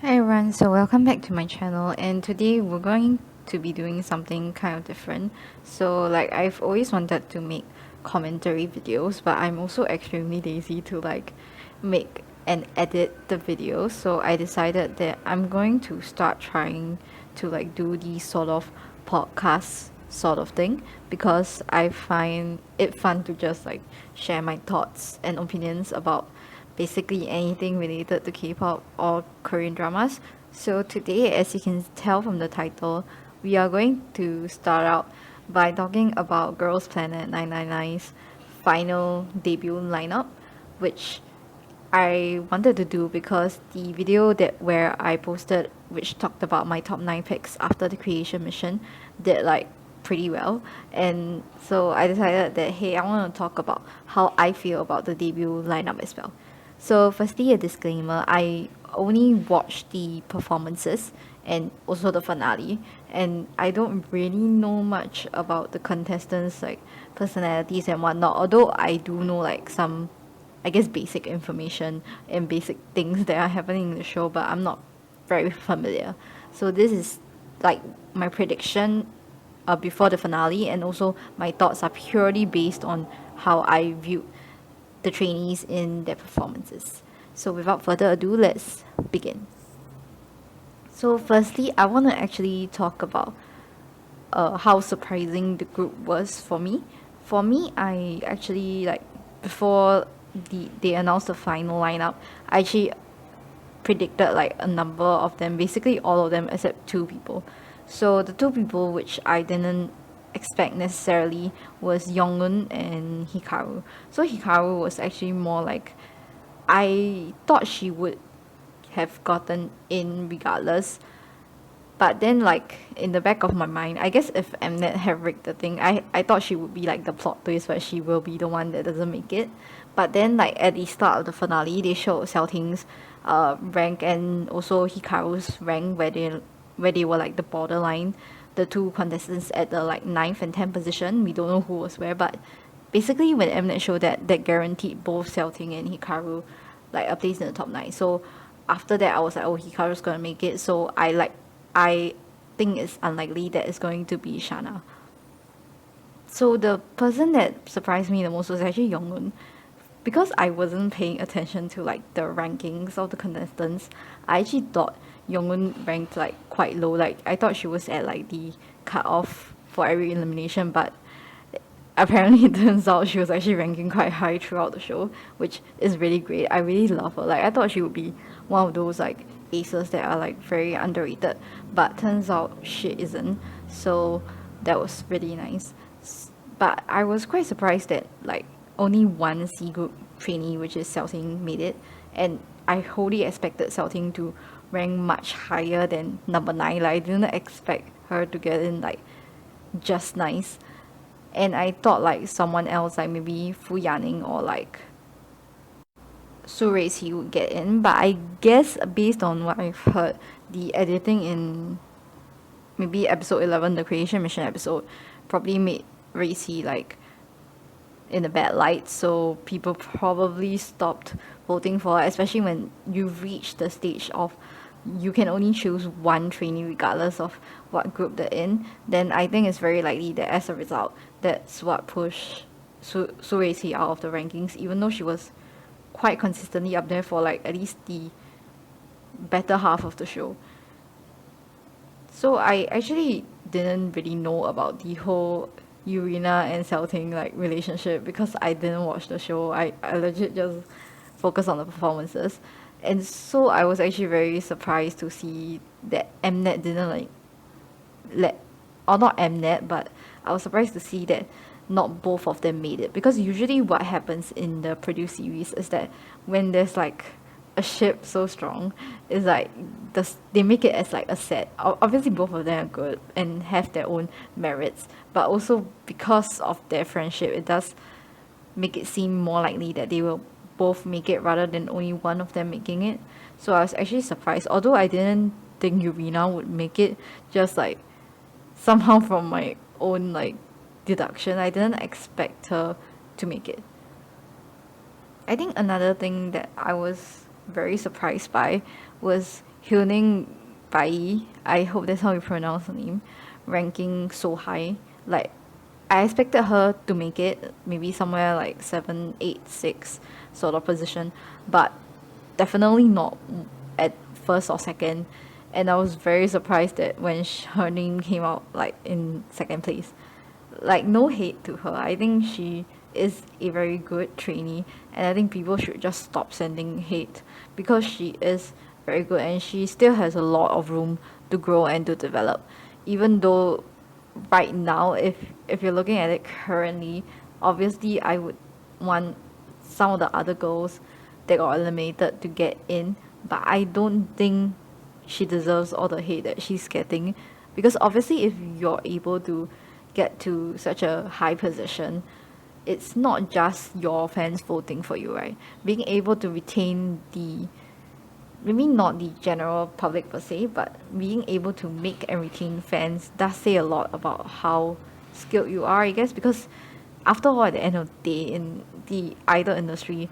Hi everyone, so welcome back to my channel, and today we're going to be doing something kind of different. So like I've always wanted to make commentary videos, but I'm also extremely lazy to like make and edit the videos. So I decided that I'm going to start trying to like do these sort of podcasts sort of thing, because I find it fun to just like share my thoughts and opinions about basically anything related to K-pop or Korean dramas. So today, as you can tell from the title, we are going to start out by talking about Girls Planet 999's final debut lineup, which I wanted to do because the video that where I posted, which talked about my top 9 picks after the creation mission, did like pretty well. And so I decided that hey, I want to talk about how I feel about the debut lineup as well. So firstly, a disclaimer: I only watched the performances and also the finale, and I don't really know much about the contestants like personalities and whatnot. Although I do know like some, I guess, basic information and basic things that are happening in the show, but I'm not very familiar. So this is like my prediction before the finale, and also my thoughts are purely based on how I viewed the trainees in their performances. So without further ado, let's begin. So firstly, I want to actually talk about how surprising the group was for me. For me, I actually like before they announced the final lineup, I actually predicted like a number of them, basically all of them except two people. So the two people which I didn't expect necessarily was Yongun and Hikaru. So Hikaru was actually more like, I thought she would have gotten in regardless, but then, like, in the back of my mind, I guess if Mnet had rigged the thing, I thought she would be like the plot twist, but she will be the one that doesn't make it. But then, like, at the start of the finale, they showed Xiaoting's rank and also Hikaru's rank, where they were like the borderline, the two contestants at the like ninth and 10th position. We don't know who was where, but basically, when Mnet showed that, that guaranteed both Xiaoting and Hikaru like a place in the top 9. So after that, I was like, oh, Hikaru's gonna make it. So I think it's unlikely that it's going to be Shana. So the person that surprised me the most was actually Yongun. Because I wasn't paying attention to like the rankings of the contestants, I actually thought Yongun ranked like quite low. Like I thought she was at like the cutoff for every elimination, but apparently it turns out she was actually ranking quite high throughout the show, which is really great. I really love her. Like I thought she would be one of those like aces that are like very underrated, but turns out she isn't. So that was really nice. But I was quite surprised that like only one C group trainee, which is Xiaoting, made it, and I wholly expected Xiaoting to rank much higher than number 9. Like I didn't expect her to get in like just nice. And I thought like someone else, like maybe Fu Yaning or like Su Raisi would get in. But I guess based on what I've heard, the editing in maybe episode 11, the creation mission episode, probably made Raisi like in a bad light. So people probably stopped voting for her, especially when you've reached the stage of you can only choose one trainee regardless of what group they're in. Then I think it's very likely that as a result, that's what pushed Su Raisi out of the rankings, even though she was quite consistently up there for like at least the better half of the show. So I actually didn't really know about the whole Urina and Xiaoting like relationship because I didn't watch the show. I legit just focus on the performances. And so I was actually very surprised to see that Mnet didn't like let, or not Mnet, but I was surprised to see that not both of them made it, because usually what happens in the produced series is that when there's like a ship so strong, is like they make it as like a set. Obviously both of them are good and have their own merits, but also because of their friendship, it does make it seem more likely that they will both make it rather than only one of them making it. So I was actually surprised, although I didn't think Yurina would make it. Just like somehow from my own like deduction, I didn't expect her to make it. I think another thing that I was very surprised by was Hyuning Bai, I hope that's how you pronounce her name, ranking so high. Like, I expected her to make it maybe somewhere like 7, 8, 6 sort of position, but definitely not at first or second. And I was very surprised that when her name came out like in second place. Like, no hate to her. I think she is a very good trainee, and I think people should just stop sending hate because she is very good and she still has a lot of room to grow and to develop. Even though right now, if you're looking at it currently, obviously I would want some of the other girls that got eliminated to get in, but I don't think she deserves all the hate that she's getting, because obviously if you're able to get to such a high position, it's not just your fans voting for you, right? Being able to retain the, maybe not the general public per se, but being able to make and retain fans does say a lot about how skilled you are, I guess, because after all, at the end of the day, in the idol industry,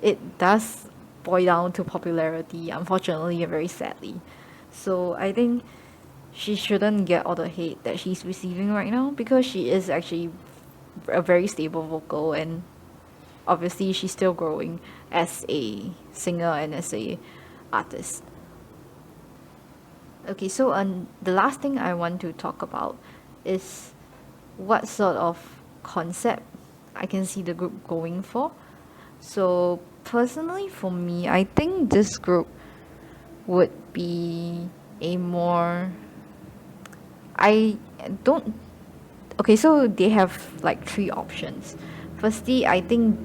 it does boil down to popularity, unfortunately and very sadly. So I think she shouldn't get all the hate that she's receiving right now, because she is actually a very stable vocal, and obviously she's still growing as a singer and as a artist. Okay, so the last thing I want to talk about is what sort of concept I can see the group going for. So personally for me, I think this group would be a more, I don't, okay, so they have like three options. Firstly, I think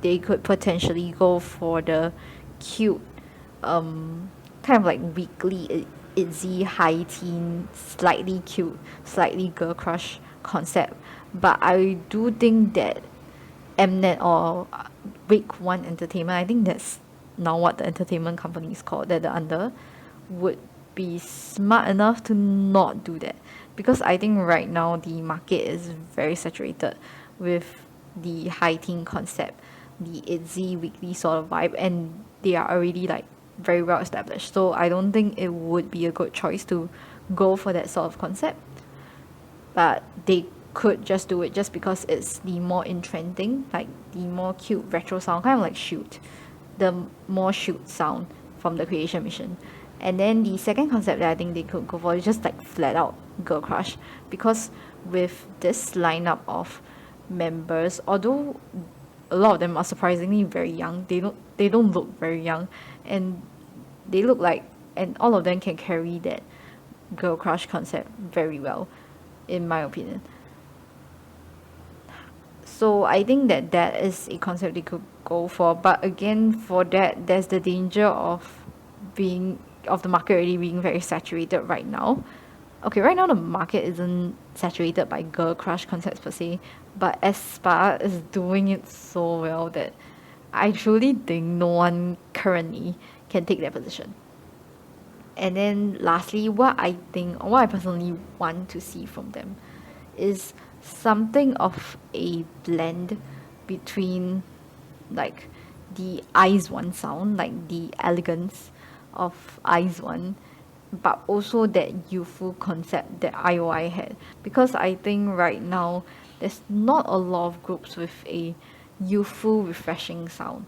they could potentially go for the cute, kind of like weekly itzy high teen, slightly cute, slightly girl crush concept. But I do think that Mnet or Week One Entertainment, I think that's now what the entertainment company is called, that they're under, would be smart enough to not do that, because I think right now the market is very saturated with the high teen concept, the itzy weekly sort of vibe, and they are already like very well established. So I don't think it would be a good choice to go for that sort of concept. But they could just do it just because it's the more in trending, like the more cute retro sound, kind of like Shoot, the more Shoot sound from the Creation Mission. And then the second concept that I think they could go for is just like flat out girl crush, because with this lineup of members, although a lot of them are surprisingly very young, they don't look very young, and they look like, and all of them can carry that girl crush concept very well, in my opinion. So I think that that is a concept they could go for. But again, for that, there's the danger of being, of the market already being very saturated right now. Okay, right now the market isn't saturated by girl crush concepts per se, but aespa is doing it so well that I truly think no one currently can take that position. And then lastly, what I think, or what I personally want to see from them is something of a blend between like the Eyes One sound, like the elegance of Eyes One, but also that youthful concept that IOI had. Because I think right now there's not a lot of groups with a youthful, refreshing sound.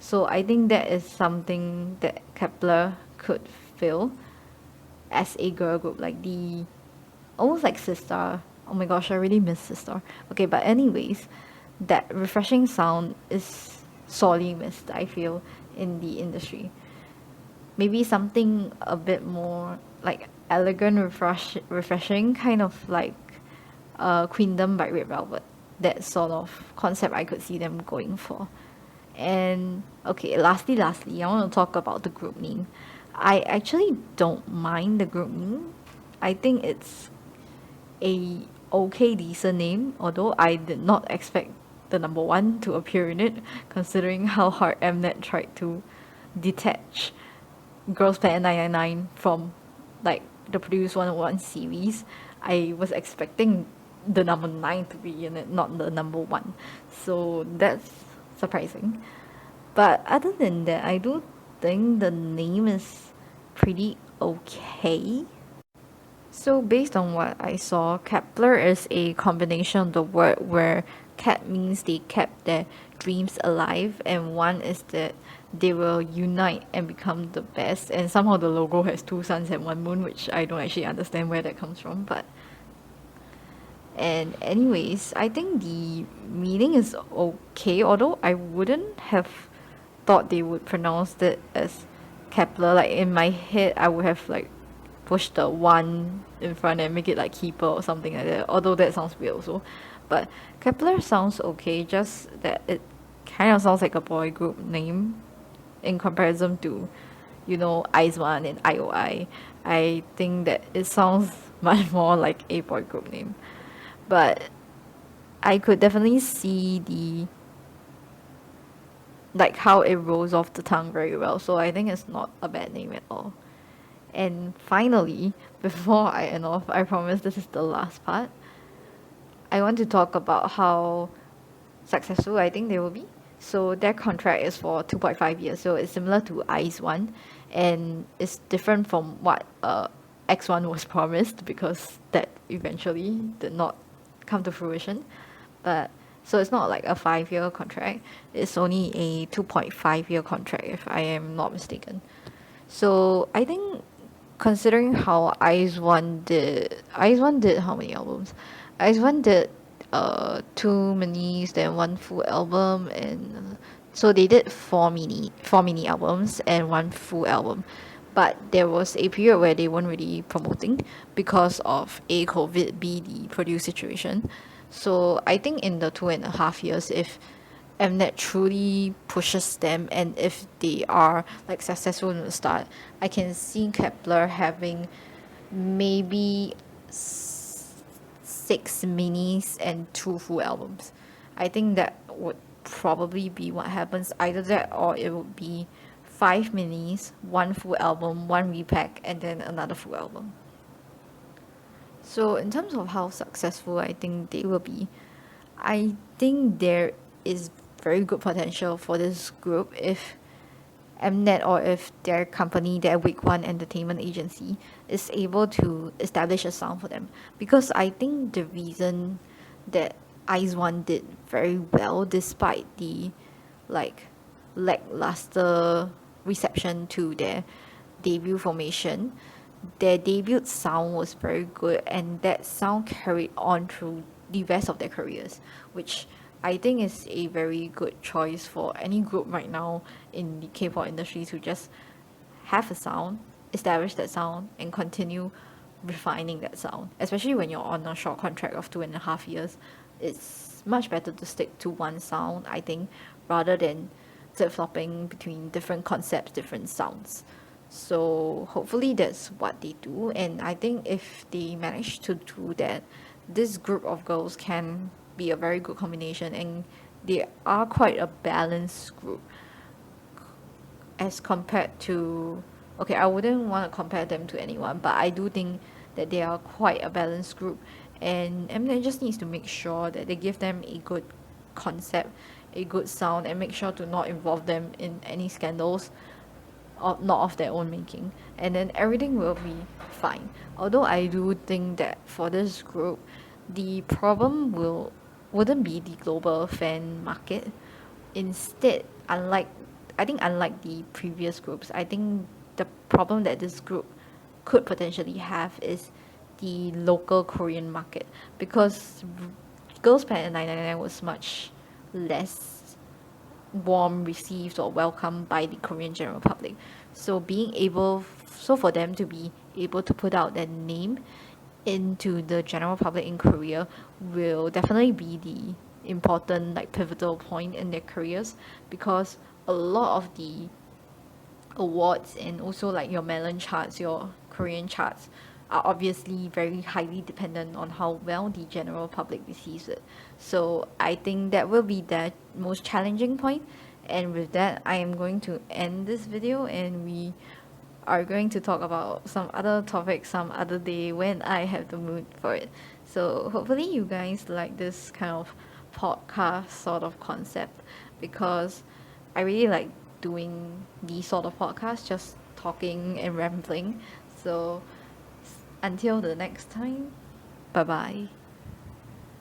So I think that is something that Kepler could fill as a girl group, like the, almost like Sister. Oh my gosh, I really miss Sister. Okay, but anyways, that refreshing sound is sorely missed, I feel, in the industry. Maybe something a bit more like elegant, refreshing, kind of like Queendom by Red Velvet. That sort of concept I could see them going for. And okay, lastly, I want to talk about the group name. I actually don't mind the group name. I think it's a okay decent name, although I did not expect the number one to appear in it, considering how hard Mnet tried to detach Girls Planet 999 from like the Produce 101 series. I was expecting the number 9 to be in it, not the number 1. So that's surprising. But other than that, I do think the name is pretty okay. So based on what I saw, Kepler is a combination of the word where Kep means they kept their dreams alive, and one is that they will unite and become the best. And somehow the logo has two suns and one moon, which I don't actually understand where that comes from. But and anyways, I think the meaning is okay, although I wouldn't have thought they would pronounce it as Kepler. Like in my head, I would have like pushed the one in front and make it like keeper or something like that. Although that sounds weird also, but Kepler sounds okay. Just that it kind of sounds like a boy group name in comparison to, you know, IZ*ONE and IOI. I think that it sounds much more like a boy group name, but I could definitely see the like how it rolls off the tongue very well. So I think it's not a bad name at all. And finally, before I end off, I promise this is the last part. I want to talk about how successful I think they will be. So their contract is for 2.5 years, so it's similar to IZ*ONE, and it's different from what X1 was promised because that eventually did not come to fruition. But so it's not like a 5-year contract; it's only a 2.5-year contract, if I am not mistaken. So I think considering how IZ*ONE did how many albums? IZ*ONE did two minis, then one full album, and so they did four mini albums and one full album. But there was a period where they weren't really promoting because of A, COVID, B, the produce situation. So I think in the 2.5 years, if Mnet truly pushes them and if they are like successful in the start, I can see Kepler having maybe 6 minis and 2 full albums. I think that would probably be what happens. Either that or it would be 5 minis, 1 full album, one repack, and then another full album. So in terms of how successful I think they will be, I think there is very good potential for this group if Mnet or if their company, their Week One Entertainment Agency, is able to establish a sound for them. Because I think the reason that IZ*ONE did very well despite the like lackluster reception to their debut formation, their debut sound was very good and that sound carried on through the rest of their careers, which I think is a very good choice for any group right now in the K-pop industry to just have a sound, establish that sound, and continue refining that sound. Especially when you're on a short contract of 2.5 years, it's much better to stick to one sound, I think, rather than flip-flopping between different concepts, different sounds. So hopefully that's what they do, and I think if they manage to do that, this group of girls can be a very good combination, and they are quite a balanced group as compared to, okay, I wouldn't want to compare them to anyone, but I do think that they are quite a balanced group, and Mnet just needs to make sure that they give them a good concept, a good sound, and make sure to not involve them in any scandals not of their own making, and then everything will be fine. Although I do think that for this group, the problem wouldn't be the global fan market. Instead, unlike the previous groups, I think the problem that this group could potentially have is the local Korean market, because Girls Planet 999 was much less warm received or welcomed by the Korean general public. So for them to be able to put out their name into the general public in Korea will definitely be the important like pivotal point in their careers, because a lot of the awards and also like your Melon charts, your Korean charts are obviously very highly dependent on how well the general public receives it. So I think that will be the most challenging point. And with that, I am going to end this video, and we are going to talk about some other topic some other day when I have the mood for it. So hopefully you guys like this kind of podcast sort of concept, because I really like doing these sort of podcasts, just talking and rambling. So until the next time, bye bye.